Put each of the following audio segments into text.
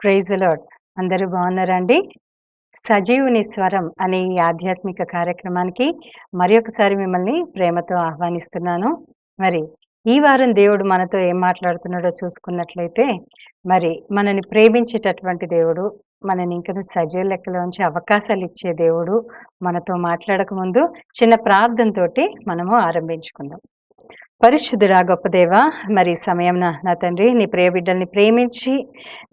Praise lord. అందరూ బాగున్నారండి? సజీవుని స్వరం అనే ఈ ఆధ్యాత్మిక కార్యక్రమానికి మరొకసారి మిమ్మల్ని ప్రేమతో ఆహ్వానిస్తున్నాను. మరి ఈ వారం దేవుడు మనతో ఏం మాట్లాడుతున్నాడో చూసుకున్నట్లయితే, మరి మనని ప్రేమించేటటువంటి దేవుడు, మనని ఇంకను సజీవ లెక్కలో ఉంచే అవకాశాలు ఇచ్చే దేవుడు మనతో మాట్లాడక ముందు చిన్న ప్రార్థనతోటి మనము ఆరంభించుకుందాం. పరిశుద్ధుడా గొప్ప దేవా, మరి సమయం నా తండ్రి, నీ ప్రియ బిడ్డల్ని ప్రేమించి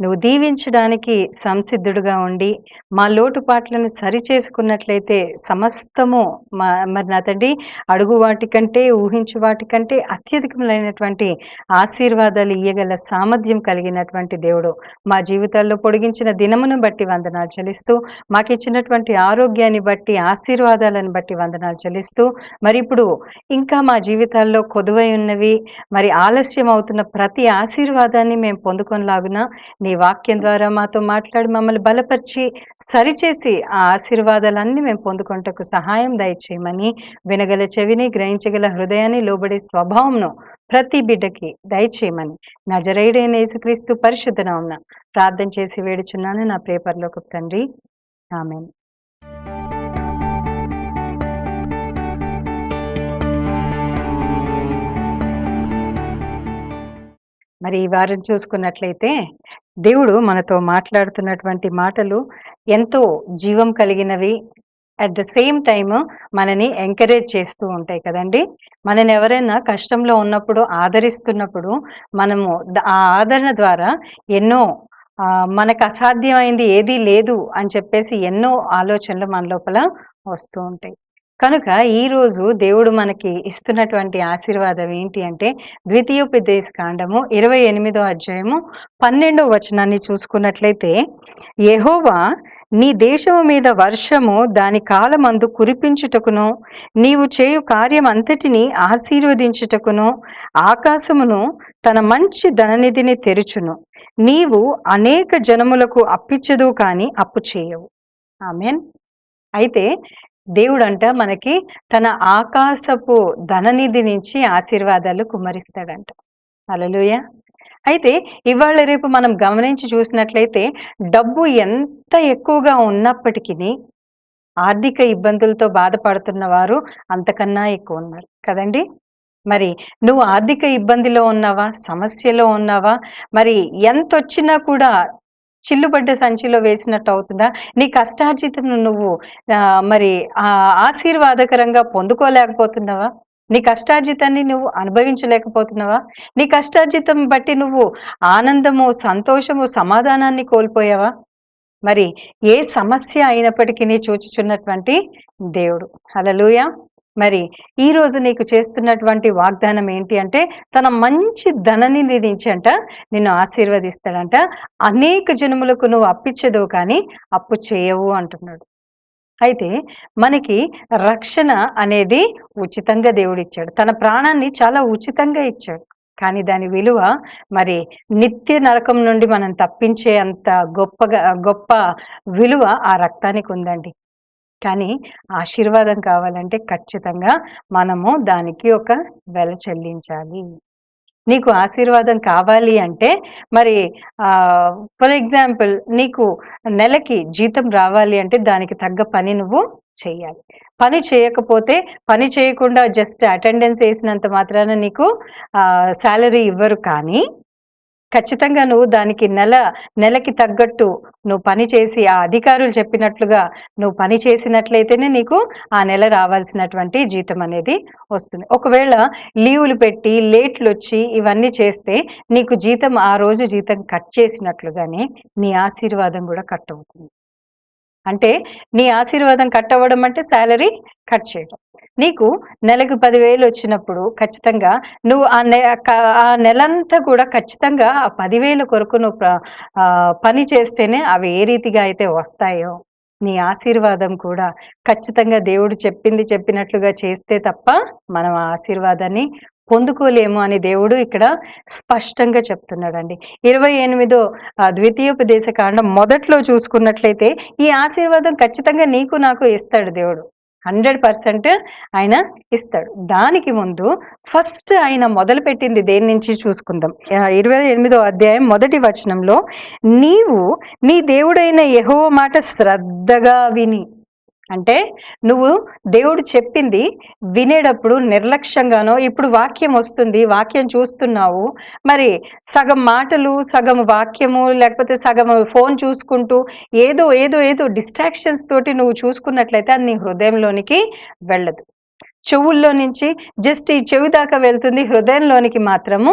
నువ్వు దీవించడానికి సంసిద్ధుడుగా ఉండి మా లోటుపాట్లను సరిచేసుకున్నట్లయితే సమస్తము మరి నా తండ్రి అడుగు వాటికంటే ఊహించు వాటికంటే అత్యధికములైనటువంటి ఆశీర్వాదాలు ఇయ్యగల సామర్థ్యం కలిగినటువంటి దేవుడు. మా జీవితాల్లో పొడిగించిన దినమును బట్టి వందనాలు చెల్లిస్తూ, మాకు ఇచ్చినటువంటి ఆరోగ్యాన్ని బట్టి ఆశీర్వాదాలను బట్టి వందనాలు చెల్లిస్తూ, మరి ఇప్పుడు ఇంకా మా జీవితాల్లో కొదువై ఉన్నవి, మరి ఆలస్యం అవుతున్న ప్రతి ఆశీర్వాదాన్ని మేము పొందుకొనిలాగున నీ వాక్యం ద్వారా మాతో మాట్లాడి మమ్మల్ని బలపరిచి సరిచేసి ఆ ఆశీర్వాదాలన్నీ మేము పొందుకొనుటకు సహాయం దయచేయమని, వినగల చెవిని, గ్రహించగల హృదయాన్ని, లోబడే స్వభావంను ప్రతి బిడ్డకి దయచేయమని నజరేయుడైన యేసుక్రీస్తు పరిశుద్ధ నామమున ప్రార్థన చేసి వేడుచున్నాను నా ప్రియ పరలోకపు తండ్రి, ఆమేన్. మరి ఈ వారం చూసుకున్నట్లయితే దేవుడు మనతో మాట్లాడుతున్నటువంటి మాటలు ఎంతో జీవం కలిగినవి, అట్ ద సేమ్ టైమ్ మనని ఎంకరేజ్ చేస్తూ ఉంటాయి కదండి. మనని ఎవరైనా కష్టంలో ఉన్నప్పుడు ఆదరిస్తున్నప్పుడు మనము ఆ ఆదరణ ద్వారా ఎన్నో మనకు అసాధ్యమైంది ఏదీ లేదు అని చెప్పేసి ఎన్నో ఆలోచనలు మన లోపల వస్తూ ఉంటాయి. కనుక ఈరోజు దేవుడు మనకి ఇస్తున్నటువంటి ఆశీర్వాదం ఏంటి అంటే, ద్వితీయోపదేశ కాండము 28వ అధ్యాయము 12వ వచనాన్ని చూసుకున్నట్లయితే, యెహోవా నీ దేశము మీద వర్షము దాని కాలమందు కురిపించుటకును, నీవు చేయు కార్యం అంతటిని ఆశీర్వదించుటకును ఆకాశమును తన మంచి ధననిధిని తెరుచును, నీవు అనేక జనములకు అప్పిచ్చదు కానీ అప్పు చేయవు. ఆమేన్. అయితే దేవుడంట మనకి తన ఆకాశపు ధననిధి నుంచి ఆశీర్వాదాలు కుమ్మరిస్తాడంట. హల్లెలూయా. అయితే ఇవాళ రేపు మనం గమనించి చూసినట్లయితే డబ్బు ఎంత ఎక్కువగా ఉన్నప్పటికీ ఆర్థిక ఇబ్బందులతో బాధపడుతున్న వారు అంతకన్నా ఎక్కువ ఉన్నారు కదండి. మరి నువ్వు ఆర్థిక ఇబ్బందిలో ఉన్నావా, సమస్యలో ఉన్నావా, మరి ఎంత వచ్చినా కూడా చిల్లుబడ్డ సంచిలో వేసినట్టు అవుతుందా? నీ కష్టార్జితం నువ్వు మరి ఆశీర్వాదకరంగా పొందుకోలేకపోతున్నావా? నీ కష్టార్జితాన్ని నువ్వు అనుభవించలేకపోతున్నావా? నీ కష్టార్జితం బట్టి నువ్వు ఆనందము, సంతోషము, సమాధానాన్ని కోల్పోయావా? మరి ఏ సమస్య అయినప్పటికీ చూచుచున్నటువంటి దేవుడు. హల్లెలూయా. మరి ఈరోజు నీకు చేస్తున్నటువంటి వాగ్దానం ఏంటి అంటే, తన మంచి ధననిధి నుంచి అంట నిన్ను ఆశీర్వదిస్తాడంట, అనేక జనములకు నువ్వు అప్పిచ్చదు కానీ అప్పు చేయవు అంటున్నాడు. అయితే మనకి రక్షణ అనేది ఉచితంగా దేవుడిచ్చాడు. తన ప్రాణాన్ని చాలా ఉచితంగా ఇచ్చాడు. కానీ దాని విలువ మరి నిత్య నరకం నుండి మనం తప్పించే అంత గొప్ప విలువ ఆ రక్తానికి ఉందండి. కానీ ఆశీర్వాదం కావాలంటే ఖచ్చితంగా మనము దానికి ఒక వెల చెల్లించాలి. నీకు ఆశీర్వాదం కావాలి అంటే మరి ఫర్ ఎగ్జాంపుల్ నీకు నెలకి జీతం రావాలి అంటే దానికి తగ్గ పని నువ్వు చేయాలి. పని చేయకపోతే, పని చేయకుండా జస్ట్ అటెండెన్స్ వేసినంత మాత్రాన నీకు శాలరీ ఇవ్వరు. కానీ ఖచ్చితంగా నువ్వు దానికి నెలకి తగ్గట్టు నువ్వు పని చేసి ఆ అధికారులు చెప్పినట్లుగా నువ్వు పని చేసినట్లయితేనే నీకు ఆ నెల రావాల్సినటువంటి జీతం అనేది వస్తుంది. ఒకవేళ లీవులు పెట్టి లేట్లు వచ్చి ఇవన్నీ చేస్తే నీకు జీతం ఆ రోజు జీతం కట్ చేసినట్లుగానే నీ ఆశీర్వాదం కూడా కట్ అవుతుంది. అంటే నీ ఆశీర్వాదం కట్ అవ్వడం అంటే శాలరీ కట్ చేయడం. నీకు నెలకు 10,000 వచ్చినప్పుడు ఖచ్చితంగా నువ్వు ఆ నెలంతా కూడా ఖచ్చితంగా ఆ 10,000 కొరకు నువ్వు పని చేస్తేనే అవి ఏ రీతిగా అయితే వస్తాయో, నీ ఆశీర్వాదం కూడా ఖచ్చితంగా దేవుడు చెప్పినట్లుగా చేస్తే తప్ప మనం ఆ ఆశీర్వాదాన్ని పొందుకోలేము అని దేవుడు ఇక్కడ స్పష్టంగా చెప్తున్నాడండి. 28వ ద్వితీయోపదేశ కాండం మొదట్లో చూసుకున్నట్లయితే ఈ ఆశీర్వాదం ఖచ్చితంగా నీకు నాకు ఇస్తాడు దేవుడు. 100% ఆయన ఇస్తాడు. దానికి ముందు ఫస్ట్ ఆయన మొదలుపెట్టింది దేని నుంచి చూసుకుందాం. 28వ అధ్యాయం 1వ వచనంలో, నీవు నీ దేవుడైన యెహోవా మాట శ్రద్ధగా విని, అంటే నువ్వు దేవుడు చెప్పింది వినేటప్పుడు నిర్లక్ష్యంగానో, ఇప్పుడు వాక్యం వస్తుంది, వాక్యం చూస్తున్నావు, మరి సగం మాటలు, సగం వాక్యము, లేకపోతే సగం ఫోన్ చూసుకుంటూ ఏదో ఏదో ఏదో డిస్ట్రాక్షన్స్ తోటి నువ్వు చూసుకున్నట్లయితే అది నీ హృదయంలోనికి వెళ్ళదు. చెవుల్లో నుంచి జస్ట్ ఈ చెవి దాకా వెళ్తుంది, హృదయంలోనికి మాత్రము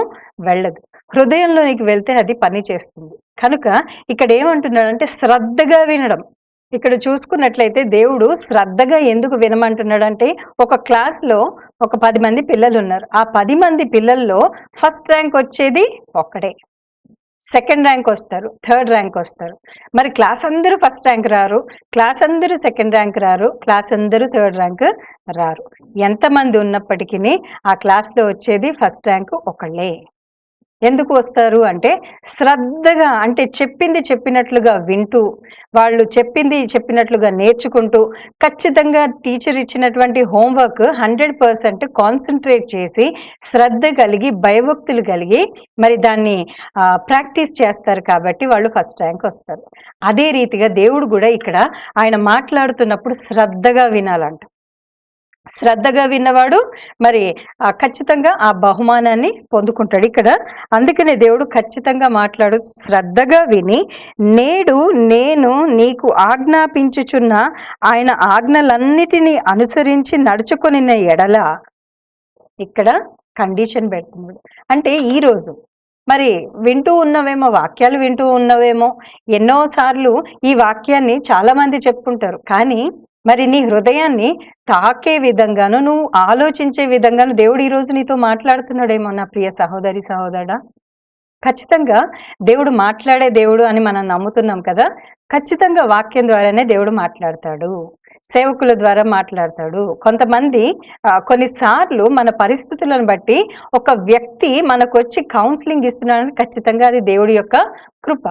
వెళ్ళదు. హృదయంలోనికి వెళ్తే అది పని చేస్తుంది. కనుక ఇక్కడ ఏమంటున్నాడంటే శ్రద్ధగా వినడం. ఇక్కడ చూసుకున్నట్లయితే దేవుడు శ్రద్ధగా ఎందుకు వినమంటున్నాడంటే, ఒక క్లాస్లో ఒక 10 మంది పిల్లలు ఉన్నారు. ఆ 10 మంది పిల్లల్లో ఫస్ట్ ర్యాంక్ వచ్చేది ఒక్కడే, సెకండ్ ర్యాంక్ వస్తారు, థర్డ్ ర్యాంక్ వస్తారు. మరి క్లాస్ అందరూ ఫస్ట్ ర్యాంక్ రారు, క్లాస్ అందరూ సెకండ్ ర్యాంక్ రారు, క్లాస్ అందరూ థర్డ్ ర్యాంక్ రారు. ఎంతమంది ఉన్నప్పటికీ ఆ క్లాస్లో వచ్చేది ఫస్ట్ ర్యాంక్ ఒకళ్ళే. ఎందుకు వస్తారు అంటే శ్రద్ధగా, అంటే చెప్పింది చెప్పినట్లుగా వింటూ, వాళ్ళు చెప్పింది చెప్పినట్లుగా నేర్చుకుంటూ, ఖచ్చితంగా టీచర్ ఇచ్చినటువంటి హోంవర్క్ 100% కాన్సన్ట్రేట్ చేసి, శ్రద్ధ కలిగి, భయభక్తులు కలిగి మరి దాన్ని ప్రాక్టీస్ చేస్తారు. కాబట్టి వాళ్ళు ఫస్ట్ ర్యాంక్ వస్తారు. అదే రీతిగా దేవుడు కూడా ఇక్కడ ఆయన మాట్లాడుతున్నప్పుడు శ్రద్ధగా వినాలంట. శ్రద్ధగా విన్నవాడు మరి ఖచ్చితంగా ఆ బహుమానాన్ని పొందుకుంటాడు. ఇక్కడ అందుకనే దేవుడు ఖచ్చితంగా మాట్లాడు, శ్రద్ధగా విని నేడు నేను నీకు ఆజ్ఞాపించుచున్న ఆయన ఆజ్ఞలన్నిటినీ అనుసరించి నడుచుకొని ఎడల, ఇక్కడ కండిషన్ పెడుతున్నాడు. అంటే ఈరోజు మరి వింటూ ఉన్నవేమో, వాక్యాలు వింటూ ఉన్నవేమో, ఎన్నోసార్లు ఈ వాక్యాన్ని చాలా మంది చెప్పుకుంటారు, కానీ మరి నీ హృదయాన్ని తాకే విధంగాను, నువ్వు ఆలోచించే విధంగాను దేవుడు ఈరోజు నీతో మాట్లాడుతున్నాడేమో నా ప్రియ సహోదరి సహోదరుడా. ఖచ్చితంగా దేవుడు మాట్లాడే దేవుడు అని మనం నమ్ముతున్నాం కదా. ఖచ్చితంగా వాక్యం ద్వారానే దేవుడు మాట్లాడతాడు, సేవకుల ద్వారా మాట్లాడతాడు. కొంతమంది కొన్నిసార్లు మన పరిస్థితులను బట్టి ఒక వ్యక్తి మనకు వచ్చి కౌన్సిలింగ్ ఇస్తున్నాడని ఖచ్చితంగా అది దేవుడి యొక్క కృప.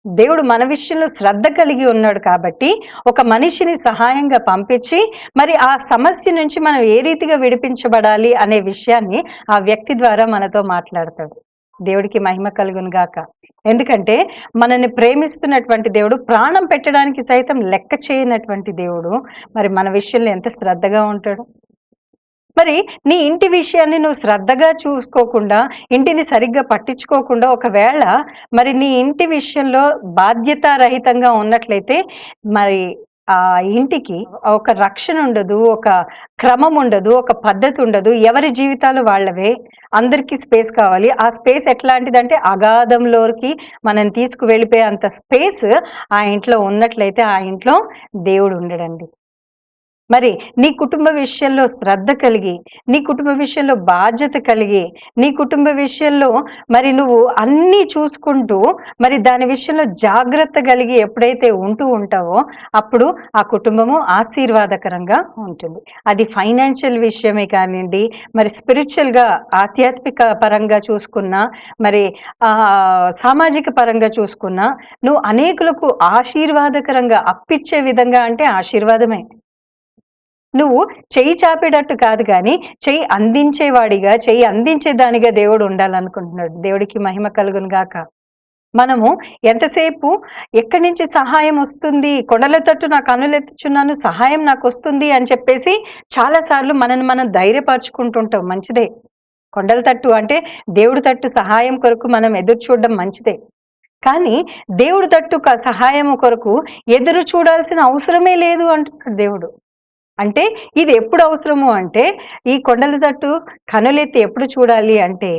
దేవుడు మన విషయంలో శ్రద్ధ కలిగి ఉన్నాడు కాబట్టి ఒక మనిషిని సహాయంగా పంపించి మరి ఆ సమస్య నుంచి మనం ఏ రీతిగా విడిపించబడాలి అనే విషయాన్ని ఆ వ్యక్తి ద్వారా మనతో మాట్లాడతాడు. దేవుడికి మహిమ కలుగును గాక. ఎందుకంటే మనల్ని ప్రేమిస్తున్నటువంటి దేవుడు, ప్రాణం పెట్టడానికి సైతం లెక్క చేయనటువంటి దేవుడు మరి మన విషయంలో ఎంత శ్రద్ధగా ఉంటాడు. మరి నీ ఇంటి విషయాన్ని నువ్వు శ్రద్ధగా చూసుకోకుండా, ఇంటిని సరిగ్గా పట్టించుకోకుండా, ఒకవేళ మరి నీ ఇంటి విషయంలో బాధ్యతారహితంగా ఉన్నట్లయితే మరి ఆ ఇంటికి ఒక రక్షణ ఉండదు, ఒక క్రమం ఉండదు, ఒక పద్ధతి ఉండదు. ఎవరి జీవితాలు వాళ్ళవే, అందరికీ స్పేస్ కావాలి. ఆ స్పేస్ ఎట్లాంటిదంటే అగాధంలోకి మనం తీసుకువెళ్ళిపోయే అంత స్పేస్ ఆ ఇంట్లో ఉన్నట్లయితే ఆ ఇంట్లో దేవుడు ఉండడండి. మరి నీ కుటుంబ విషయంలో శ్రద్ధ కలిగి, నీ కుటుంబ విషయంలో బాధ్యత కలిగి, నీ కుటుంబ విషయంలో మరి నువ్వు అన్నీ చూసుకుంటూ మరి దాని విషయంలో జాగ్రత్త కలిగి ఎప్పుడైతే ఉంటూ ఉంటావో అప్పుడు ఆ కుటుంబము ఆశీర్వాదకరంగా ఉంటుంది. అది ఫైనాన్షియల్ విషయమే కానివ్వండి, మరి స్పిరిచువల్గా ఆధ్యాత్మిక పరంగా చూసుకున్నా, మరి సామాజిక పరంగా చూసుకున్నా, నువ్వు అనేకులకు ఆశీర్వాదకరంగా అప్పిచ్చే విధంగా అంటే ఆశీర్వాదమే. నువ్వు చెయ్యి చాపేటట్టు కాదు, కానీ చెయ్యి అందించేవాడిగా, చెయ్యి అందించేదానిగా దేవుడు ఉండాలనుకుంటున్నాడు. దేవుడికి మహిమ కలుగును గాక. మనము ఎంతసేపు ఎక్కడి నుంచి సహాయం వస్తుంది, కొండల తట్టు నా కనులెత్తుచున్నాను, సహాయం నాకు వస్తుంది అని చెప్పేసి చాలాసార్లు మనల్ని మనం ధైర్యపరచుకుంటుంటాం. మంచిదే, కొండల తట్టు అంటే దేవుడి తట్టు సహాయం కొరకు మనం ఎదురు చూడడం మంచిదే. కానీ దేవుడి తట్టు సహాయం కొరకు ఎదురు చూడాల్సిన అవసరమే లేదు అంటున్నాడు దేవుడు. అంటే ఇది ఎప్పుడు అవసరము అంటే, ఈ కొండల తట్టు కనులెత్తి ఎప్పుడు చూడాలి అంటే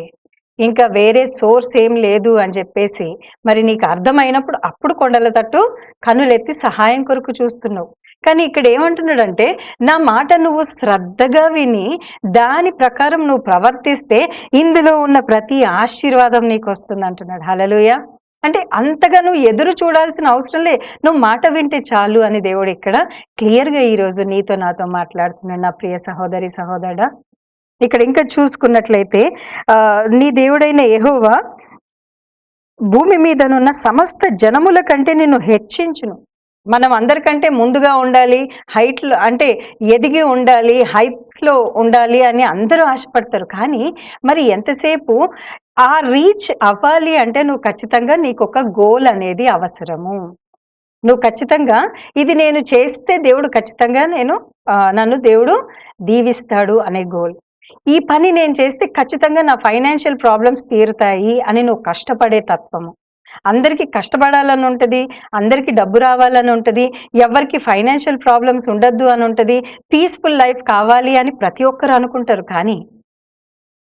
ఇంకా వేరే సోర్స్ ఏం లేదు అని చెప్పేసి మరి నీకు అర్థమైనప్పుడు అప్పుడు కొండల తట్టు కనులెత్తి సహాయం కొరకు చూస్తున్నావు. కానీ ఇక్కడ ఏమంటున్నాడంటే, నా మాట నువ్వు శ్రద్ధగా విని దాని ప్రకారం నువ్వు ప్రవర్తిస్తే ఇందులో ఉన్న ప్రతి ఆశీర్వాదం నీకు వస్తుంది అంటున్నాడు. హల్లెలూయా. అంటే అంతగా నువ్వు ఎదురు చూడాల్సిన అవసరం లే, నువ్వు మాట వింటే చాలు అని దేవుడు ఇక్కడ క్లియర్గా ఈరోజు నీతో నాతో మాట్లాడుతున్నాడు నా ప్రియ సహోదరి సహోదరుడా. ఇక్కడ ఇంకా చూసుకున్నట్లయితే నీ దేవుడైన యెహోవా భూమి మీదనున్న సమస్త జనముల కంటే నిన్ను హెచ్చించును. మనం అందరికంటే ముందుగా ఉండాలి, హైట్‌లో అంటే ఎదిగి ఉండాలి, హైట్స్‌లో ఉండాలి అని అందరూ ఆశపడతారు. కానీ మరి ఎంతసేపు ఆ రీచ్ అవ్వాలి అంటే నువ్వు ఖచ్చితంగా నీకొక గోల్ అనేది అవసరము. నువ్వు ఖచ్చితంగా ఇది నేను చేస్తే దేవుడు ఖచ్చితంగా నన్ను దేవుడు దీవిస్తాడు అనే గోల్. ఈ పని నేను చేస్తే ఖచ్చితంగా నా ఫైనాన్షియల్ ప్రాబ్లమ్స్ తీరుతాయి అని నువ్వు కష్టపడే తత్వము. అందరికీ కష్టపడాలని ఉంటది, అందరికీ డబ్బు రావాలని ఉంటది, ఎవరికి ఫైనాన్షియల్ ప్రాబ్లమ్స్ ఉండొద్దు అని ఉంటది, పీస్‌ఫుల్ లైఫ్ కావాలి అని ప్రతి ఒక్కరు అనుకుంటారు. కానీ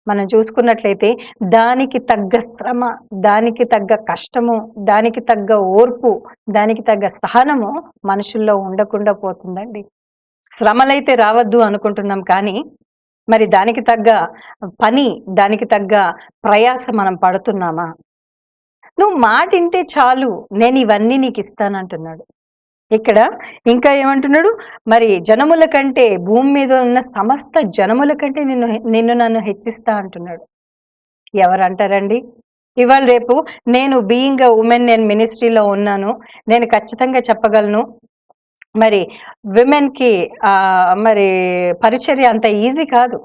మనం చూసుకున్నట్లయితే దానికి తగ్గ శ్రమ, దానికి తగ్గ కష్టము, దానికి తగ్గ ఓర్పు, దానికి తగ్గ సహనము మనుషుల్లో ఉండకుండా పోతుందండి. శ్రమలైతే రావద్దు అనుకుంటున్నాం కానీ మరి దానికి తగ్గ పని, దానికి తగ్గ ప్రయాస మనం పడుతున్నామా? నువ్వు మాటింటే చాలు, నేను ఇవన్నీ నీకు ఇస్తానంటున్నాడు. ఇక్కడ ఇంకా ఏమంటున్నాడు, మరి జనముల కంటే, భూమి మీద ఉన్న సమస్త జనముల కంటే నిన్ను నన్ను హెచ్చిస్తా అంటున్నాడు. ఎవరంటారండి? ఇవాళ రేపు నేను బీయింగ్ ఎ ఉమెన్, నేను మినిస్ట్రీలో ఉన్నాను, నేను ఖచ్చితంగా చెప్పగలను మరి విమెన్‌కి మరి పరిచర్య అంత ఈజీ కాదు.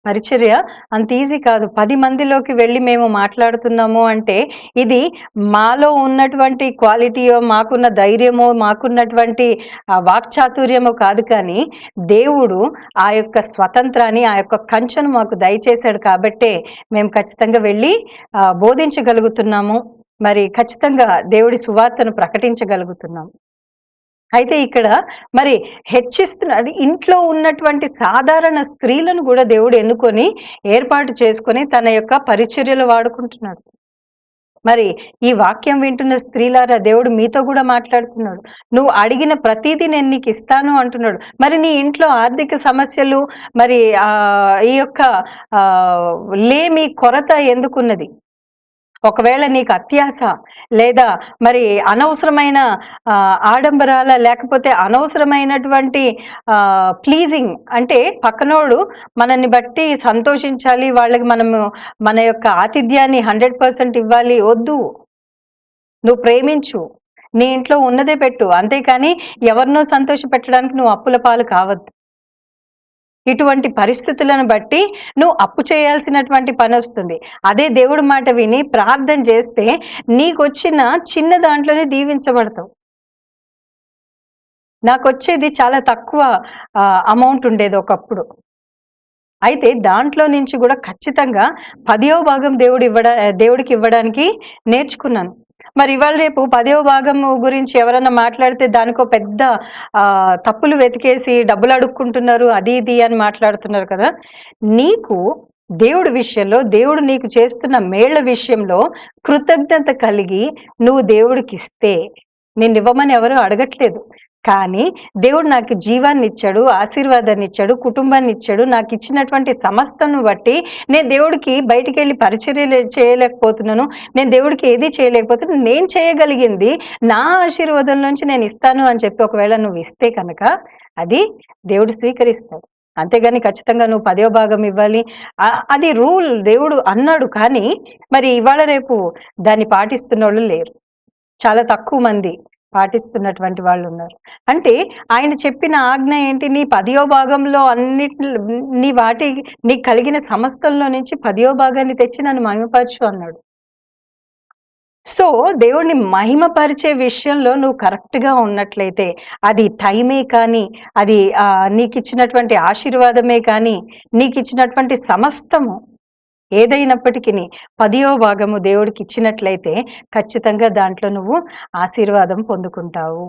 పరిచర్య అంత ఈజీ కాదు. 10 మందిలోకి వెళ్ళి మేము మాట్లాడుతున్నాము అంటే ఇది మాలో ఉన్నటువంటి క్వాలిటీయో, మాకున్న ధైర్యమో, మాకున్నటువంటి వాక్చాతుర్యమో కాదు. కానీ దేవుడు ఆ యొక్క స్వతంత్రాన్ని, ఆ యొక్క కంచెను మాకు దయచేశాడు కాబట్టే మేము ఖచ్చితంగా వెళ్ళి బోధించగలుగుతున్నాము. మరి ఖచ్చితంగా దేవుడి సువార్తను ప్రకటించగలుగుతున్నాము. అయితే ఇక్కడ మరి హెచ్చిస్తున్నాడు. ఇంట్లో ఉన్నటువంటి సాధారణ స్త్రీలను కూడా దేవుడు ఎన్నుకొని ఏర్పాటు చేసుకొని తన యొక్క పరిచర్యలో వాడుకుంటున్నాడు. మరి ఈ వాక్యం వింటున్న స్త్రీలారా, దేవుడు మీతో కూడా మాట్లాడుతున్నాడు. నువ్వు అడిగిన ప్రతిదీ నేను నీకు ఇస్తాను అంటున్నాడు. మరి నీ ఇంట్లో ఆర్థిక సమస్యలు, మరి ఈ యొక్క లేమి, కొరత ఎందుకున్నది? ఒకవేళ నీకు అత్యాస, లేదా మరి అనవసరమైన ఆడంబరాల, లేకపోతే అనవసరమైనటువంటి ప్లీజింగ్, అంటే పక్కనోడు మనల్ని బట్టి సంతోషించాలి, వాళ్ళకి మనము మన యొక్క ఆతిథ్యాన్ని 100% ఇవ్వాలి. వద్దు, నువ్వు ప్రేమించు, నీ ఇంట్లో ఉన్నదే పెట్టు, అంతేకాని ఎవరినో సంతోష పెట్టడానికి నువ్వు అప్పుల పాలు కావద్దు. ఇటువంటి పరిస్థితులను బట్టి నువ్వు అప్పు చేయాల్సినటువంటి పని వస్తుంది. అదే దేవుడి మాట విని ప్రార్థన చేస్తే నీకొచ్చిన చిన్న దాంట్లోనే దీవించబడతావు. నాకొచ్చేది చాలా తక్కువ అమౌంట్ ఉండేది ఒకప్పుడు. అయితే దాంట్లో నుంచి కూడా ఖచ్చితంగా 10వ భాగం దేవుడికి ఇవ్వడానికి నేర్చుకున్నాను. మరి ఇవాళ రేపు 10వ భాగం గురించి ఎవరన్నా మాట్లాడితే దానికో పెద్ద తప్పులు వెతికేసి డబ్బులు అడుక్కుంటున్నారు, అది ఇది అని మాట్లాడుతున్నారు కదా. నీకు దేవుడి విషయంలో, దేవుడు నీకు చేస్తున్న మేళ్ల విషయంలో కృతజ్ఞత కలిగి నువ్వు దేవుడికి ఇస్తే, నిన్నివ్వమని ఎవరు అడగట్లేదు. కానీ దేవుడు నాకు జీవాన్ని ఇచ్చాడు, ఆశీర్వాదాన్ని ఇచ్చాడు, కుటుంబాన్ని ఇచ్చాడు. నాకు ఇచ్చినటువంటి సమస్తను బట్టి నేను దేవుడికి బయటికి వెళ్ళి పరిచర్యలు చేయలేకపోతున్నాను, నేను దేవుడికి ఏది చేయలేకపోతున్నాను. నేను చేయగలిగింది నా ఆశీర్వాదం నుంచి నేను ఇస్తాను అని చెప్పి ఒకవేళ నువ్వు ఇస్తే కనుక అది దేవుడు స్వీకరిస్తాడు. అంతేగాని ఖచ్చితంగా నువ్వు 10వ భాగం ఇవ్వాలి, అది రూల్ దేవుడు అన్నాడు. కానీ మరి ఇవాళ రేపు దాన్ని పాటిస్తున్న వాళ్ళు లేరు, చాలా తక్కువ మంది పాటిస్తున్నటువంటి వాళ్ళు ఉన్నారు. అంటే ఆయన చెప్పిన ఆజ్ఞ ఏంటి? నీ 10వ భాగంలో నీకు కలిగిన సమస్తంలో నుంచి 10వ భాగాన్ని తెచ్చి నన్ను మహిమపరచు అన్నాడు. సో దేవుడిని మహిమపరిచే విషయంలో నువ్వు కరెక్ట్గా ఉన్నట్లయితే, అది టైమే కానీ, అది నీకు ఇచ్చినటువంటి ఆశీర్వాదమే కానీ, నీకు ఇచ్చినటువంటి సమస్తము ఏదైనప్పటికీ 10వ భాగము దేవుడికి ఇచ్చినట్లయితే ఖచ్చితంగా దాంట్లో నువ్వు ఆశీర్వాదం పొందుకుంటావు.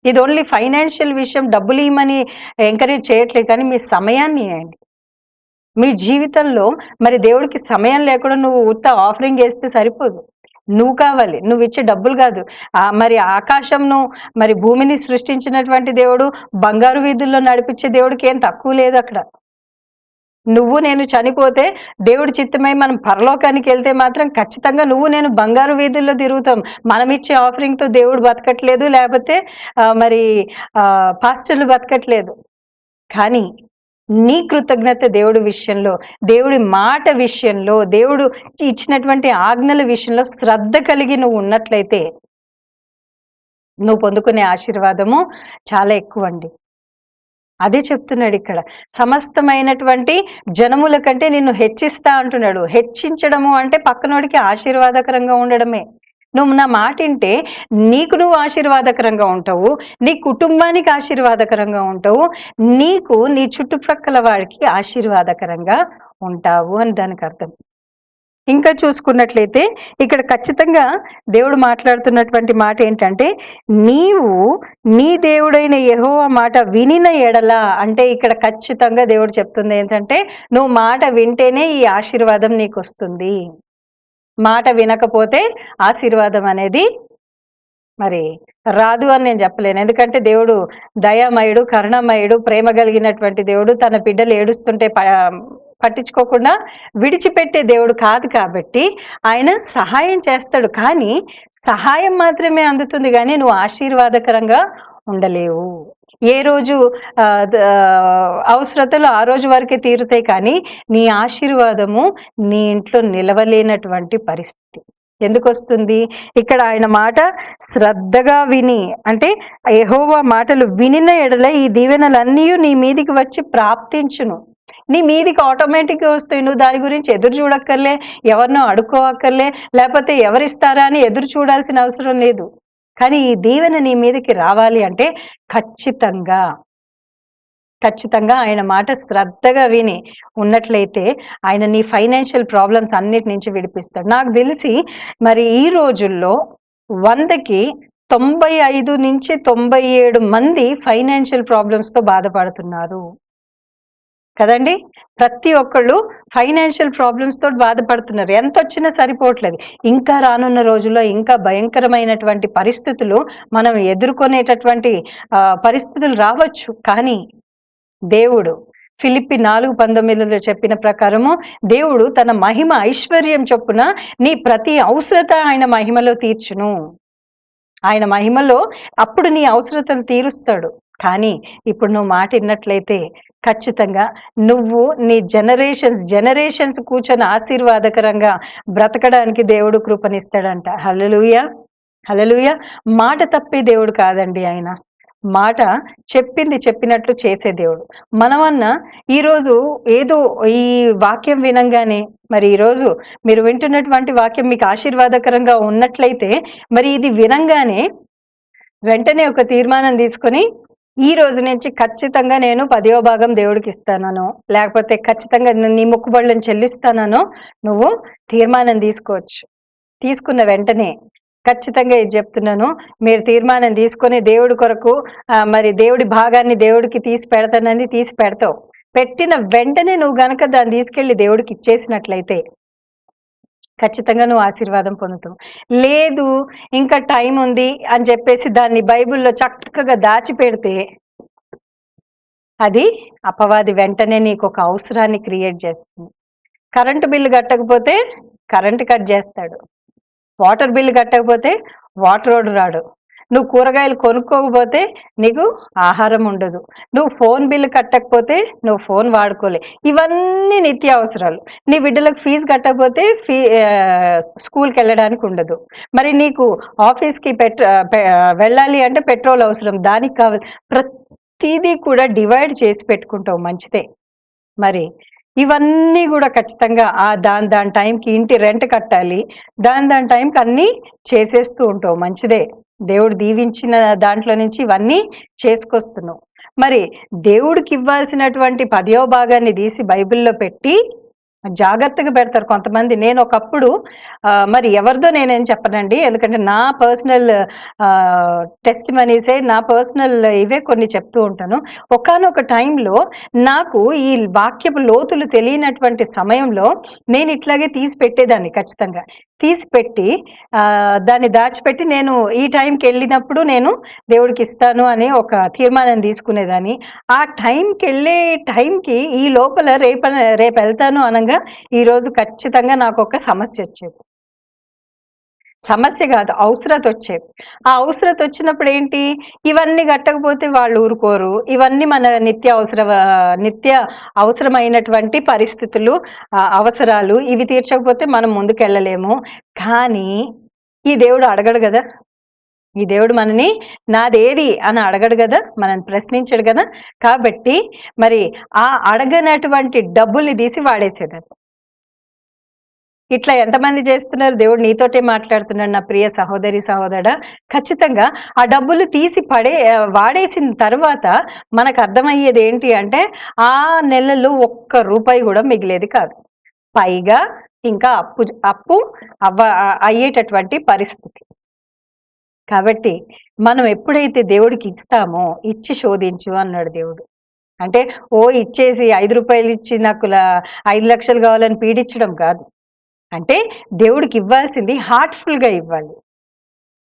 ఇది ఓన్లీ ఫైనాన్షియల్ విషయం, డబ్బులు ఇవ్వమని ఎంకరేజ్ చేయట్లేదు, కానీ మీ సమయాన్ని ఇవ్వండి. మీ జీవితంలో మరి దేవుడికి సమయం లేకుండా నువ్వు ఉత్త ఆఫరింగ్ వేస్తే సరిపోదు. నువ్వు కావాలి, నువ్వు ఇచ్చే డబ్బులు కాదు. మరి ఆకాశంను, మరి భూమిని సృష్టించినటువంటి దేవుడు, బంగారు వీధుల్లో నడిపించే దేవుడికి ఏం తక్కువ లేదు అక్కడ. నువ్వు నేను చనిపోతే దేవుడి చిత్తమై మనం పరలోకానికి వెళ్తే మాత్రం ఖచ్చితంగా నువ్వు నేను బంగారు వీధుల్లో తిరుగుతాం. మనం ఇచ్చే ఆఫరింగ్తో దేవుడు బతకట్లేదు, లేకపోతే మరి పాస్టర్లు బతకట్లేదు. కానీ నీ కృతజ్ఞత దేవుడి విషయంలో, దేవుడి మాట విషయంలో, దేవుడు ఇచ్చినటువంటి ఆజ్ఞల విషయంలో శ్రద్ధ కలిగి నువ్వు ఉన్నట్లయితే నువ్వు పొందుకునే ఆశీర్వాదము చాలా ఎక్కువండి. అదే చెప్తున్నాడు ఇక్కడ. సమస్తమైనటువంటి జనముల కంటే నిన్ను హెచ్చిస్తా అంటున్నాడు. హెచ్చించడము అంటే పక్కనోడికి ఆశీర్వాదకరంగా ఉండడమే. నువ్వు నా మాట వింటే నీకు నువ్వు ఆశీర్వాదకరంగా ఉంటావు, నీ కుటుంబానికి ఆశీర్వాదకరంగా ఉంటావు, నీకు నీ చుట్టుప్రక్కల వాడికి ఆశీర్వాదకరంగా ఉంటావు అని దానికి అర్థం. ఇంకా చూసుకున్నట్లయితే ఇక్కడ ఖచ్చితంగా దేవుడు మాట్లాడుతున్నటువంటి మాట ఏంటంటే, నీవు నీ దేవుడైన యెహోవా మాట వినిన ఎడల, అంటే ఇక్కడ ఖచ్చితంగా దేవుడు చెప్తుంది ఏంటంటే, నువ్వు మాట వింటేనే ఈ ఆశీర్వాదం నీకు వస్తుంది. మాట వినకపోతే ఆశీర్వాదం అనేది మరి రాదు అని నేను చెప్పలేను. ఎందుకంటే దేవుడు దయామయుడు, కరుణమయుడు, ప్రేమ కలిగినటువంటి దేవుడు. తన బిడ్డలు ఏడుస్తుంటే పట్టించుకోకుండా విడిచిపెట్టే దేవుడు కాదు కాబట్టి ఆయన సహాయం చేస్తాడు. కానీ సహాయం మాత్రమే అందుతుంది, కానీ నువ్వు ఆశీర్వాదకరంగా ఉండలేవు. ఏ రోజు అవసరతలు ఆ రోజు వరకే తీరుతాయి, కానీ నీ ఆశీర్వాదము నీ ఇంట్లో నిలవలేనటువంటి పరిస్థితి ఎందుకు వస్తుంది? ఇక్కడ ఆయన మాట శ్రద్ధగా విని, అంటే యెహోవా మాటలు వినిన ఎడల ఈ దీవెనలన్నీ నీ మీదికి వచ్చి ప్రాప్తించును. నీ మీదికి ఆటోమేటిక్గా వస్తాయి. నువ్వు దాని గురించి ఎదురు చూడక్కర్లే, ఎవరినో అడుక్కోవక్కర్లే, లేకపోతే ఎవరిస్తారా అని ఎదురు చూడాల్సిన అవసరం లేదు. కానీ ఈ దీవెన నీ మీదకి రావాలి అంటే ఖచ్చితంగా ఆయన మాట శ్రద్ధగా విని ఉన్నట్లయితే ఆయన నీ ఫైనాన్షియల్ ప్రాబ్లమ్స్ అన్నిటి నుంచి విడిపిస్తాడు. నాకు తెలిసి మరి ఈ రోజుల్లో 100కి 95 నుంచి 97 మంది ఫైనాన్షియల్ ప్రాబ్లమ్స్తో బాధపడుతున్నారు కదండి. ప్రతి ఒక్కళ్ళు ఫైనాన్షియల్ ప్రాబ్లమ్స్ తోటి బాధపడుతున్నారు. ఎంత వచ్చినా సరిపోవట్లేదు. ఇంకా రానున్న రోజుల్లో ఇంకా భయంకరమైనటువంటి పరిస్థితులు మనం ఎదుర్కొనేటటువంటి పరిస్థితులు రావచ్చు. కానీ దేవుడు ఫిలిప్పి 4:19 చెప్పిన ప్రకారము దేవుడు తన మహిమ ఐశ్వర్యం చొప్పున నీ ప్రతి అవసరత ఆయన మహిమలో తీర్చును. ఆయన మహిమలో అప్పుడు నీ అవసరతను తీరుస్తాడు. కానీ ఇప్పుడు నువ్వు మాట విన్నట్లయితే ఖచ్చితంగా నువ్వు నీ జనరేషన్స్ కూర్చొని ఆశీర్వాదకరంగా బ్రతకడానికి దేవుడు కృపనిస్తాడంట. హల్లెలూయా, హల్లెలూయా. మాట తప్పే దేవుడు కాదండి ఆయన. మాట చెప్పింది చెప్పినట్లు చేసే దేవుడు. మనమన్నా ఈరోజు ఏదో ఈ వాక్యం వినంగానే, మరి ఈరోజు మీరు వింటున్నటువంటి వాక్యం మీకు ఆశీర్వాదకరంగా ఉన్నట్లయితే మరి ఇది వినంగానే వెంటనే ఒక తీర్మానం తీసుకొని ఈ రోజు నుంచి ఖచ్చితంగా నేను 10వ భాగం దేవుడికి ఇస్తానో, లేకపోతే ఖచ్చితంగా నీ మొక్కుబడులను చెల్లిస్తానో నువ్వు తీర్మానం తీసుకోవచ్చు. తీసుకున్న వెంటనే ఖచ్చితంగా ఇది చెప్తున్నాను, మీరు తీర్మానం తీసుకొని దేవుడి కొరకు మరి దేవుడి భాగాన్ని దేవుడికి తీసి పెడతావు. పెట్టిన వెంటనే నువ్వు గనక దాన్ని తీసుకెళ్లి దేవుడికి ఇచ్చేసినట్లయితే ఖచ్చితంగా నువ్వు ఆశీర్వాదం పొందుతావు. లేదు ఇంకా టైం ఉంది అని చెప్పేసి దాన్ని బైబిల్లో చక్కగా దాచిపెడితే అది అపవాది వెంటనే నీకు ఒక అవసరాన్ని క్రియేట్ చేస్తుంది. కరెంటు బిల్లు కట్టకపోతే కరెంటు కట్ చేస్తాడు, వాటర్ బిల్లు కట్టకపోతే వాటర్ రాడు, నువ్వు కూరగాయలు కొనుక్కోకపోతే నీకు ఆహారం ఉండదు, నువ్వు ఫోన్ బిల్లు కట్టకపోతే నువ్వు ఫోన్ వాడుకోలే. ఇవన్నీ నిత్య అవసరాలు. నీ బిడ్డలకు ఫీజు కట్టకపోతే స్కూల్కి వెళ్ళడానికి ఉండదు. మరి నీకు ఆఫీస్కి వెళ్ళాలి అంటే పెట్రోల్ అవసరం, దానికి కావాలి. ప్రతిదీ కూడా డివైడ్ చేసి పెట్టుకుంటావు, మంచిదే. మరి ఇవన్నీ కూడా ఖచ్చితంగా దాని టైంకి ఇంటి రెంట్ కట్టాలి, దాని టైంకి అన్నీ చేసేస్తూ ఉంటావు, మంచిదే. దేవుడు దీవించిన దాంట్లో నుంచి ఇవన్నీ చేసుకొస్తున్నావు. మరి దేవుడికి ఇవ్వాల్సినటువంటి 10వ భాగాన్ని తీసి బైబిల్లో పెట్టి జాగ్రత్తగా పెడతారు కొంతమంది. నేను ఒకప్పుడు మరి ఎవరిదో నేనేం చెప్పనండి, ఎందుకంటే నా పర్సనల్ టెస్టిమనీసే, నా పర్సనల్ ఇవే కొన్ని చెప్తూ ఉంటాను. ఒకానొక టైంలో నాకు ఈ వాక్యపు లోతులు తెలియనటువంటి సమయంలో నేను ఇట్లాగే తీసి పెట్టేదాన్ని. ఖచ్చితంగా తీసి పెట్టి దాన్ని దాచిపెట్టి నేను ఈ టైంకి వెళ్ళినప్పుడు నేను దేవుడికి ఇస్తాను అని ఒక తీర్మానం తీసుకునేదాన్ని. ఆ టైంకి వెళ్ళే టైంకి ఈ లోపల రేపు వెళ్తాను అనగా ఈరోజు ఖచ్చితంగా నాకు ఒక సమస్య వచ్చేది. సమస్య కాదు, అవసరత వచ్చేది. ఆ అవసరత వచ్చినప్పుడు ఏంటి, ఇవన్నీ కట్టకపోతే వాళ్ళు ఊరుకోరు. ఇవన్నీ మన నిత్య అవసరమైనటువంటి పరిస్థితులు, అవసరాలు. ఇవి తీర్చకపోతే మనం ముందుకెళ్ళలేము. కానీ ఈ దేవుడు అడగడు కదా, ఈ దేవుడు మనని నాదేది అని అడగడు కదా, మనల్ని ప్రశ్నించడు కదా. కాబట్టి మరి ఆ అడగనటువంటి డబ్బుల్ని తీసి వాడేసేదాన్ని. ఇట్లా ఎంతమంది చేస్తున్నారు? దేవుడు నీతోటే మాట్లాడుతున్నాడు నా ప్రియ సహోదరి సహోదరా. ఖచ్చితంగా ఆ డబ్బులు తీసి వాడేసిన తర్వాత మనకు అర్థమయ్యేది ఏంటి అంటే, ఆ నెలలో ఒక్క రూపాయి కూడా మిగిలేది కాదు. పైగా ఇంకా అప్పు అయ్యేటటువంటి పరిస్థితి. కాబట్టి మనం ఎప్పుడైతే దేవుడికి ఇస్తామో, ఇచ్చి శోధించు అన్నాడు దేవుడు. అంటే ఇచ్చేసి 5 రూపాయలు ఇచ్చి నాకు 5 లక్షలు కావాలని పీడించడం కాదు. అంటే దేవుడికి ఇవ్వాల్సింది హార్ట్ఫుల్గా ఇవ్వాలి.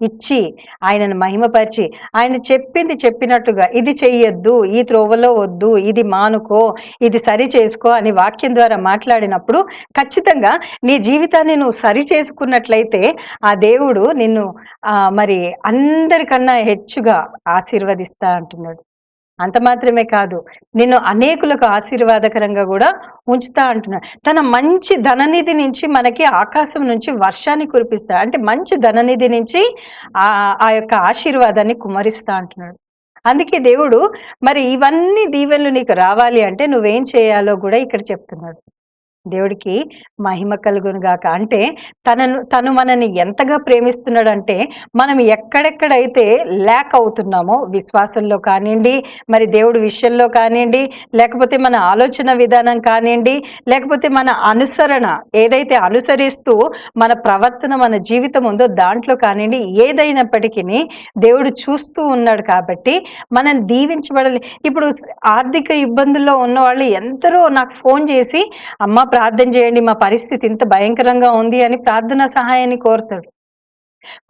ఇచ్చి ఆయనను మహిమపరిచి, ఆయన చెప్పింది చెప్పినట్టుగా, ఇది చెయ్యొద్దు, ఈ త్రోవలో వద్దు, ఇది మానుకో, ఇది సరి చేసుకో అని వాక్యం ద్వారా మాట్లాడినప్పుడు ఖచ్చితంగా నీ జీవితాన్ని నువ్వు సరి చేసుకున్నట్లయితే ఆ దేవుడు నిన్ను మరి అందరికన్నా హెచ్చుగా ఆశీర్వదిస్తా అంటున్నాడు. అంత మాత్రమే కాదు, నిన్ను అనేకులకు ఆశీర్వాదకరంగా కూడా ఉంచుతా అంటున్నాడు. తన మంచి ధననిధి నుంచి మనకి ఆకాశం నుంచి వర్షాన్ని కురిపిస్తాడు. అంటే మంచి ధననిధి నుంచి ఆ యొక్క ఆశీర్వాదాన్ని కుమరిస్తా అంటున్నాడు. అందుకే దేవుడు మరి ఇవన్నీ దీవెనలు నీకు రావాలి అంటే నువ్వేం చేయాలో కూడా ఇక్కడ చెప్తున్నాడు. దేవుడికి మహిమ కలుగును గాక. అంటే తను మనని ఎంతగా ప్రేమిస్తున్నాడంటే, మనం ఎక్కడెక్కడైతే ల్యాక్ అవుతున్నామో విశ్వాసంలో కానివ్వండి, మరి దేవుడి విషయంలో కానివ్వండి, లేకపోతే మన ఆలోచన విధానం కానివ్వండి, లేకపోతే మన అనుసరణ ఏదైతే అనుసరిస్తూ మన ప్రవర్తన మన జీవితం ఉందో దాంట్లో కానివ్వండి, ఏదైనప్పటికీ దేవుడు చూస్తూ ఉన్నాడు. కాబట్టి మనం దీవించబడాలి. ఇప్పుడు ఆర్థిక ఇబ్బందుల్లో ఉన్న వాళ్ళు ఎందరో నాకు ఫోన్ చేసి, అమ్మ ప్రార్థన చేయండి, మా పరిస్థితి ఇంత భయంకరంగా ఉంది అని ప్రార్థన సహాయాన్ని కోరుతాడు.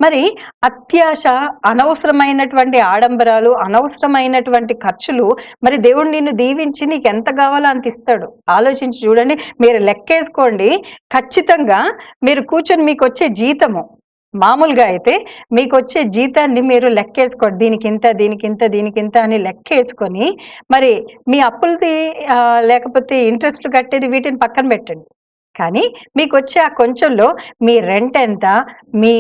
మరి అత్యాశ, అనవసరమైనటువంటి ఆడంబరాలు, అనవసరమైనటువంటి ఖర్చులు, మరి దేవుడు నిన్ను దీవించి నీకు ఎంత కావాలో అంత ఇస్తాడు. ఆలోచించి చూడండి, మీరు లెక్కేసుకోండి. ఖచ్చితంగా మీరు కూర్చొని మీకు వచ్చే జీతము మామూలుగా అయితే మీకు వచ్చే జీతాన్ని మీరు లెక్కేసుకోండి, దీనికింత దీనికింత దీనికింత అని లెక్కేసుకొని మరి మీ అప్పులది లేకపోతే ఇంట్రెస్ట్లు కట్టేది వీటిని పక్కన పెట్టండి. కానీ మీకు వచ్చే ఆ కొంచెంలో మీ రెంట్ ఎంత, మీ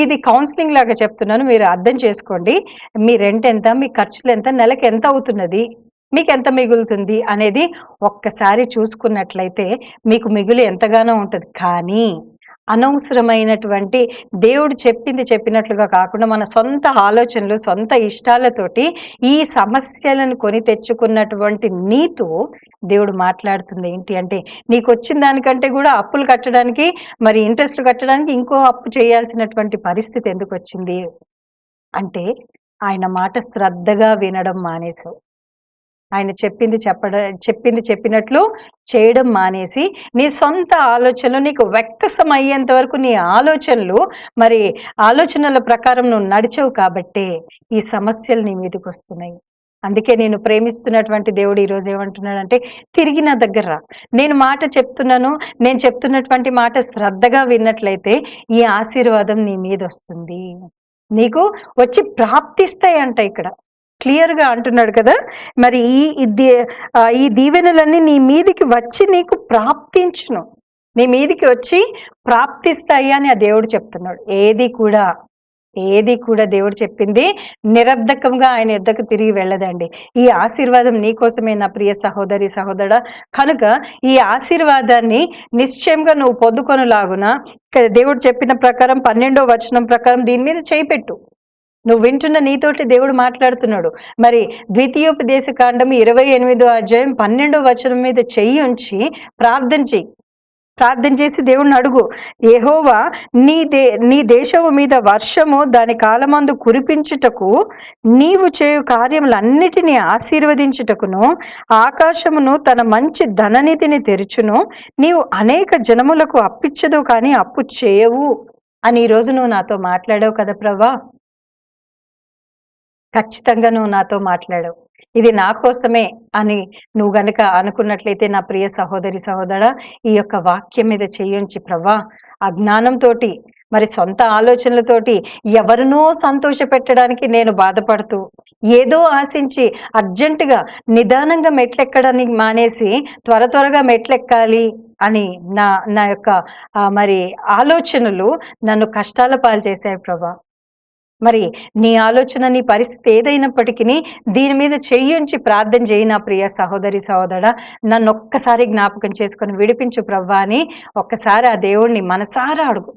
ఇది కౌన్సిలింగ్ లాగా చెప్తున్నాను, మీరు అర్థం చేసుకోండి. మీ రెంట్ ఎంత, మీ ఖర్చులు ఎంత, నెలకి ఎంత అవుతున్నది, మీకు ఎంత మిగులుతుంది అనేది ఒక్కసారి చూసుకున్నట్లయితే మీకు మిగులు ఎంతగానో ఉంటుంది. కానీ అనవసరమైనటువంటి దేవుడు చెప్పినట్లుగా కాకుండా మన సొంత ఆలోచనలు, సొంత ఇష్టాలతోటి ఈ సమస్యలను కొని తెచ్చుకున్నటువంటి నీతో దేవుడు మాట్లాడుతుంది ఏంటి అంటే, నీకు వచ్చిన దానికంటే కూడా అప్పులు కట్టడానికి, మరి ఇంట్రెస్ట్లు కట్టడానికి ఇంకో అప్పు చేయాల్సినటువంటి పరిస్థితి ఎందుకు వచ్చింది అంటే, ఆయన మాట శ్రద్ధగా వినడం మానేసావు. ఆయన చెప్పింది చెప్పినట్లు చేయడం మానేసి నీ సొంత ఆలోచనలు నీకు వ్యక్తం అయ్యేంత వరకు నీ ఆలోచనల ప్రకారం నువ్వు నడిచావు కాబట్టే ఈ సమస్యలు నీ మీదకి వస్తున్నాయి. అందుకే నేను ప్రేమిస్తున్నటువంటి దేవుడు ఈరోజు ఏమంటున్నాడంటే, తిరిగి నా దగ్గర రా, నేను మాట చెప్తున్నాను, నేను చెప్తున్నటువంటి మాట శ్రద్ధగా విన్నట్లయితే ఈ ఆశీర్వాదం నీ మీద వస్తుంది, నీకు వచ్చి ప్రాప్తిస్తాయంట. ఇక్కడ క్లియర్గా అంటున్నాడు కదా. మరి ఈ దీవెనలన్నీ నీ మీదికి వచ్చి నీకు ప్రాప్తించును, నీ మీదికి వచ్చి ప్రాప్తిస్తాయి అని ఆ దేవుడు చెప్తున్నాడు. ఏది కూడా దేవుడు చెప్పింది నిరర్ధకంగా ఆయన యుద్ధకు తిరిగి వెళ్ళదండి. ఈ ఆశీర్వాదం నీకోసమే నా ప్రియ సహోదరి సహోదరా. కనుక ఈ ఆశీర్వాదాన్ని నిశ్చయంగా నువ్వు పొందుకొనులాగున దేవుడు చెప్పిన ప్రకారం 12వ వచనం ప్రకారం దీని మీద చేయిపెట్టు. నువ్వు వింటున్న నీతోటి దేవుడు మాట్లాడుతున్నాడు. మరి ద్వితీయోపదేశ కాండం 28వ అధ్యాయం 12వ వచనం మీద చెయ్యి ఉంచి ప్రార్థన చేసి దేవుణ్ణి అడుగు, యెహోవా నీ దేశము మీద వర్షము దాని కాలమందు కురిపించుటకు, నీవు చేయు కార్యములన్నిటినీ ఆశీర్వదించుటకును, ఆకాశమును తన మంచి ధననిధిని తెరుచును, నీవు అనేక జనములకు అప్పిచ్చదు కానీ అప్పు చేయవు అని ఈరోజు నువ్వు నాతో మాట్లాడావు కదా ప్రభా. ఖచ్చితంగా నువ్వు నాతో మాట్లాడావు, ఇది నా కోసమే అని నువ్వు గనుక అనుకున్నట్లయితే నా ప్రియ సహోదరి సహోదరా, ఈ యొక్క వాక్యం మీద చేయించి ప్రభా, అజ్ఞానంతో మరి సొంత ఆలోచనలతోటి ఎవరినో సంతోష పెట్టడానికి నేను బాధపడుతూ ఏదో ఆశించి అర్జెంటుగా నిదానంగా మెట్లెక్కడానికి మానేసి త్వరగా మెట్లెక్కాలి అని నా యొక్క మరి ఆలోచనలు నన్ను కష్టాల పాలు చేశాయి ప్రభా. మరి నీ ఆలోచన, నీ పరిస్థితి ఏదైనప్పటికీ దీని మీద చెయ్యుంచి ప్రార్థన చేయి నా ప్రియ సహోదరి సహోదరా. నన్ను ఒక్కసారి జ్ఞాపకం చేసుకొని విడిపించు ప్రవ్వా అని ఒక్కసారి ఆ దేవుణ్ణి మనసారా అడుగు.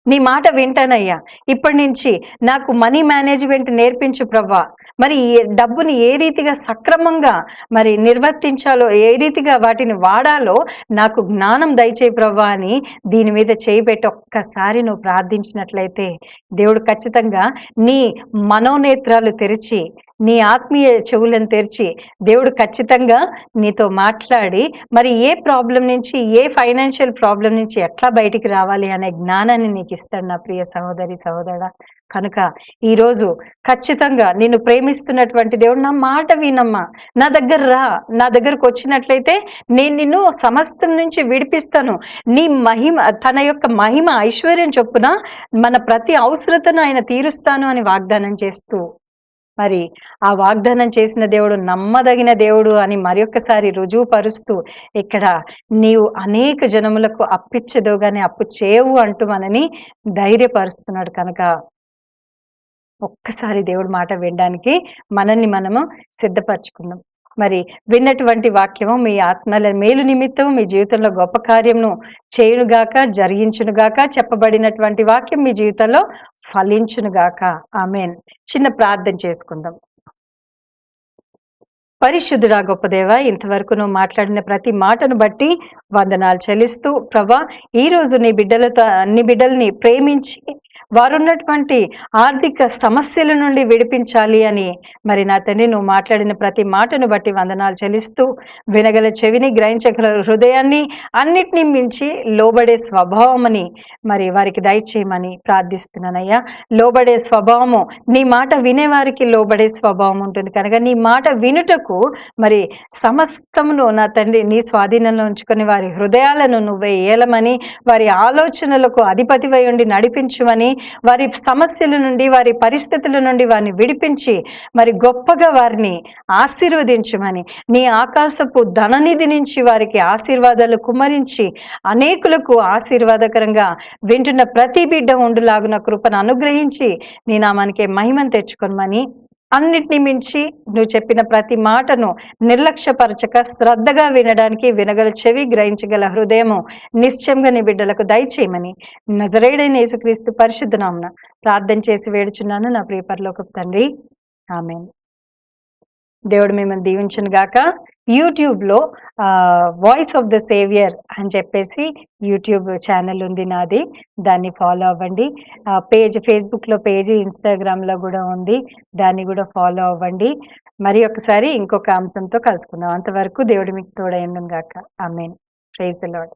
నీ మాట వింటానయ్యా, ఇప్పటి నుంచి నాకు మనీ మేనేజ్మెంట్ నేర్పించు ప్రవ్వా. మరి డబ్బుని ఏ రీతిగా సక్రమంగా మరి నిర్వర్తించాలో, ఏ రీతిగా వాటిని వాడాలో నాకు జ్ఞానం దయచేయి ప్రవ్వా అని దీని మీద చేయిబెట్టి ఒక్కసారి నువ్వు ప్రార్థించినట్లయితే దేవుడు ఖచ్చితంగా నీ మనోనేత్రాలు తెరిచి, నీ ఆత్మీయ చెవులను తెరిచి దేవుడు ఖచ్చితంగా నీతో మాట్లాడి మరి ఏ ప్రాబ్లం నుంచి, ఏ ఫైనాన్షియల్ ప్రాబ్లం నుంచి ఎట్లా బయటికి రావాలి అనే జ్ఞానాన్ని నీకు ఇస్తాడు నా ప్రియ సహోదరి సహోదరా. కనుక ఈరోజు ఖచ్చితంగా నిన్ను ప్రేమిస్తున్నటువంటి దేవుడు నా మాట వినమ్మా, నా దగ్గర రా, నా దగ్గరకు వచ్చినట్లయితే నేను నిన్ను సమస్తం నుంచి విడిపిస్తాను. నీ మహిమ, తన యొక్క మహిమ ఐశ్వర్యం చొప్పున మన ప్రతి అవసరతను ఆయన తీరుస్తాను అని వాగ్దానం చేస్తూ, మరి ఆ వాగ్దానం చేసిన దేవుడు నమ్మదగిన దేవుడు అని మరొకసారి రుజువుపరుస్తూ ఇక్కడ నీవు అనేక జనములకు అప్పిచ్చదు గాని అప్పు చేయవు అంటూ మనని ధైర్యపరుస్తున్నాడు. కనుక ఒక్కసారి దేవుడి మాట వినడానికి మనల్ని మనము సిద్ధపరచుకుందాం. మరి విన్నటువంటి వాక్యము మీ ఆత్మల మేలు నిమిత్తం మీ జీవితంలో గొప్ప కార్యమును చేయునుగాక, జరిగించునుగాక. చెప్పబడినటువంటి వాక్యం మీ జీవితంలో ఫలించునుగాక. ఆమేన్. చిన్న ప్రార్థన చేసుకుందాం. పరిశుద్ధుడా గొప్ప దేవ, ఇంతవరకు నువ్వు మాట్లాడిన ప్రతి మాటను బట్టి వందనాలు చెల్లిస్తూ ప్రభా, ఈరోజు నీ బిడ్డల్ని ప్రేమించి వారున్నటువంటి ఆర్థిక సమస్యల నుండి విడిపించాలి అని మరి నా తండ్రి నువ్వు మాట్లాడిన ప్రతి మాటను బట్టి వందనాలు చెల్లిస్తూ, వినగల చెవిని, గ్రహించగల హృదయాన్ని, అన్నిటినీ మించి లోబడే స్వభావమని మరి వారికి దయచేయమని ప్రార్థిస్తున్నానయ్యా. లోబడే స్వభావము, నీ మాట వినేవారికి లోబడే స్వభావం ఉంటుంది కనుక నీ మాట వినుటకు మరి సమస్తమును నా తండ్రి నీ స్వాధీనంలో ఉంచుకొని వారి హృదయాలను నువ్వే ఏలమని, వారి ఆలోచనలకు అధిపతివై ఉండి నడిపించుమని, వారి సమస్యల నుండి, వారి పరిస్థితుల నుండి వారిని విడిపించి మరి గొప్పగా వారిని ఆశీర్వదించమని, నీ ఆకాశపు ధననిధి నుంచి వారికి ఆశీర్వాదాలు కుమ్మరించి అనేకులకు ఆశీర్వాదకరంగా వింటున్న ప్రతి బిడ్డ ఉండులాగున కృపను అనుగ్రహించి నీ నామానికి మహిమను తెచ్చుకోమని, అన్నిటిని మించి నువ్వు చెప్పిన ప్రతి మాటను నిర్లక్ష్యపరచక శ్రద్ధగా వినడానికి వినగల చెవి, గ్రహించగల హృదయము నిశ్చయంగా నీ బిడ్డలకు దయచేయమని నజరేయుడైన యేసుక్రీస్తు పరిశుద్ధ నామమున ప్రార్థన చేసి వేడుచున్నాను నా ప్రియ పరలోకపు తండ్రి. ఆమేన్. దేవుడు మిమ్మల్ని దీవించును గాక. యూట్యూబ్లో వాయిస్ ఆఫ్ ద సేవియర్ అని చెప్పేసి యూట్యూబ్ ఛానల్ ఉంది నాది, దాన్ని ఫాలో అవ్వండి. పేజ్ ఫేస్బుక్లో పేజీ, ఇన్స్టాగ్రామ్లో కూడా ఉంది, దాన్ని కూడా ఫాలో అవ్వండి. మరి ఒకసారి ఇంకొక అంశంతో కలుసుకుందాం. అంతవరకు దేవుడు మీకు తోడైండును గాక. ఆమేన్. Praise the lord.